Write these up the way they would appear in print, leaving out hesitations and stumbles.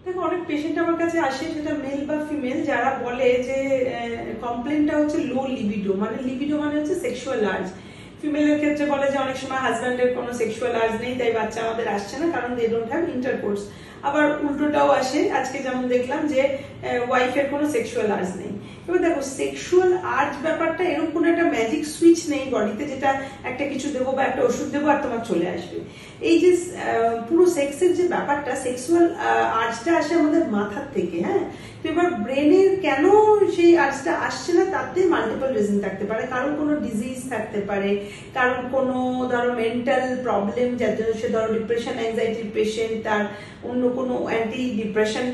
দেখো, অনেক পেশেন্ট আমার কাছে আসে, সেটা মেল বা ফিমেল, যারা বলে যে কমপ্লেনটা হচ্ছে লো লিবিডো। মানে লিবিডো মানে হচ্ছে সেক্সুয়াল আর্জ। ফিমেলের ক্ষেত্রে বলে যে অনেক সময় হাজব্যান্ডের কোনো সেক্সুয়াল আর্জ নেই, তাই বাচ্চা আমাদের আসছে না, কারণ দে ডোন্ট হ্যাভ ইন্টারকোর্স। আবার উল্টোটাও আসে, আজকে যেমন দেখলাম যে ওয়াইফের কোনো সেক্সুয়াল আর্জ নেই। এবার দেখো, সেক্সুয়াল আর্জ ব্যাপারটা এরকম কোনো একটা ম্যাজিক সুইচ নেই বডিতে, যেটা একটা কিছু দেবো বা একটা ওষুধ দেবো আর তোমার চলে আসবে। এই যে পুরো সেক্সের যে ব্যাপারটা, সেক্সুয়াল আর্জটা আসে আমাদের মাথার থেকে। হ্যাঁ, তো এবার ব্রেনের কেন সেই আর্জটা আসছে না, তাতে মাল্টিপল রিজন থাকতে পারে। কারোর কোনো ডিজিজ থাকতে পারে, কারোর কোনো ধরো মেন্টাল প্রবলেম, যাতে সে ধরো ডিপ্রেশন অ্যাংজাইটির পেশেন্ট, তার অন্য কোনো অ্যান্টি ডিপ্রেশন,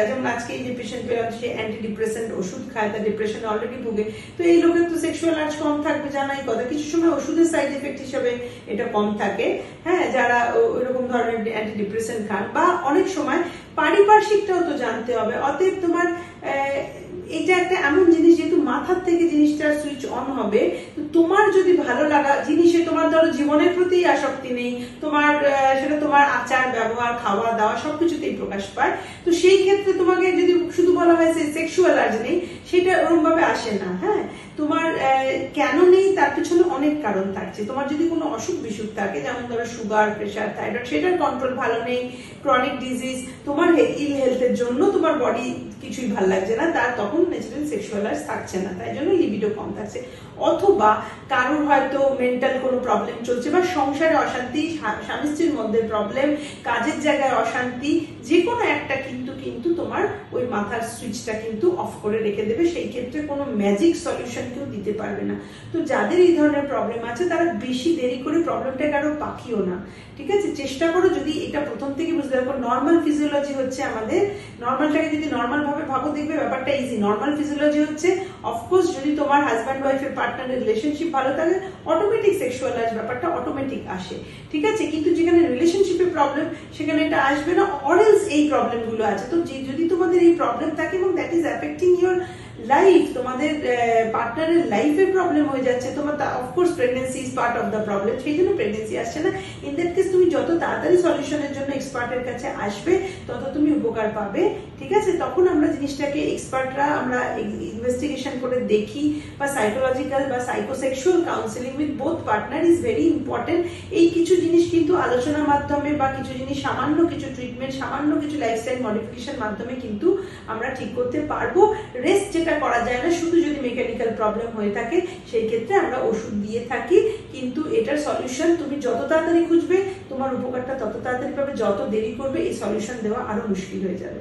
যেমন আজকে এই যে পেশেন্ট পেলাম সে অ্যান্টি ডিপ্রেশন ওষুধ খায়, তার ডিপ্রেশন অলরেডি ভুগে, তো এই লোকের তো সেক্সুয়াল আর্জ কম থাকবে, জানাই কথা। কিছু সময় ওষুধের সাইড এফেক্ট হিসেবে এটা কম থাকে। হ্যাঁ, যারা ওইরকম ধরনের অ্যান্টি ডিপ্রেশন খান, বা অনেক সময় পারিপার্শ্বিকটাও তো জানতে হবে। অতএব তোমার এটা একটা এমন জিনিস, যেহেতু মাথার থেকে জিনিসটার সুইচ অন হবে, তো তোমার যদি ভালো লাগা জিনিসে, তোমার ধরো জীবনের প্রতি আসক্তি নেই, তোমার সেটা তোমার আচার ব্যবহার খাওয়া দাওয়া সবকিছুতেই প্রকাশ পায়, তো সেই ক্ষেত্রে তোমাকে যদি শুধু বলা হয় যে সেক্সুয়াল আর্জ নেই, সেটা ওরকম ভাবে আসে না। হ্যাঁ, তোমার কেন নেই তার পিছনে অনেক কারণ থাকছে। তোমার যদি কোনো অসুখ বিসুখ থাকে, যেমন ধরো সুগার, প্রেশার, থাইরয়েড, সেটার কন্ট্রোল ভালো নেই, ক্রনিক ডিজিজ, তোমার ইল হেলথের জন্য তোমার বডি কিছুই ভালো লাগছে না, তার তখন ন্যাচারাল সেক্সুয়াল আর্জ থাকছে না, তাই জন্য লিবিডো কম থাকছে। অথবা কারোর হয়তো মেন্টাল কোনো প্রবলেম চলছে, বা সংসারে অশান্তি, স্বামী স্ত্রীর মধ্যে প্রবলেম, কাজের জায়গায় অশান্তি, যে কোনো একটা কিন্তু তোমার ওই মাথার সুইচটা কিন্তু অফ করে রেখে দেবে। সেই ক্ষেত্রে কোনো ম্যাজিক সলিউশন কেউ দিতে পারবে না। তো যাদের এই ধরনের প্রবলেম আছে, তারা বেশি দেরি করে প্রবলেমটাকে আরো পাকিও না। ঠিক আছে, চেষ্টা করো যদি এটা প্রথম থেকে বুঝতে পারো। নর্মাল ফিজিওলজি হচ্ছে আমাদের, নর্মালটাকে যদি নর্মাল ভাবে ভাবো, দেখবে ব্যাপারটা ইজি। নর্মাল ফিজিওলজি হচ্ছে, অফকোর্স যদি তোমার হাজব্যান্ড ওয়াইফের পার্টনারের রিলেশনশিপ ভালো থাকে, অটোমেটিক সেক্সুয়াল আর্জ ব্যাপারটা অটোমেটিক আসে। ঠিক আছে, কিন্তু যেখানে রিলেশনশিপে প্রবলেম, সেখানে এটা আসবে না, অরেলস এই প্রবলেম গুলো আছে। তো যদি তোমাদের এই প্রবলেম থাকে এবং that is affecting your life, তোমাদের পার্টনারের লাইফের প্রবলেম হয়ে যাচ্ছে, তোমার of course pregnancy is part of the problem, সেই জন্য প্রেগনেন্সি আসছে না। ইন দ্যাট কেস তুমি যত তাড়াতাড়ি সলিউশনের জন্য এক্সপার্টের কাছে আসবে, তত তুমি উপকার পাবে। ঠিক আছে, তখন আমরা জিনিসটাকে এক্সপার্টরা আমরা ইনভেস্টিগেশন করে দেখি, বা সাইকোলজিক্যাল বা psychosexual counselling with both partner is very important. এই কিছু জিনিস কিন্তু আলোচনার মাধ্যমে, বা কিছু জিনিস সামান্য কিছু ট্রিটমেন্ট, সামান্য কিছু লাইফস্টাইল মডিফিকেশন মাধ্যমে কিন্তু আমরা ঠিক করতে পারবো। রেস্ট যেটা করা যায় না, শুধু যদি মেকানিক্যাল প্রবলেম হয়ে থাকে, সেই ক্ষেত্রে আমরা ওষুধ দিয়ে থাকি। কিন্তু এটার সলিউশন তুমি যত তাড়াতাড়ি খুঁজবে, তোমার উপকারটা তত তাড়াতাড়ি পাবে। যত দেরি করবে, এই সলিউশন দেওয়া আরো মুশকিল হয়ে যাবে।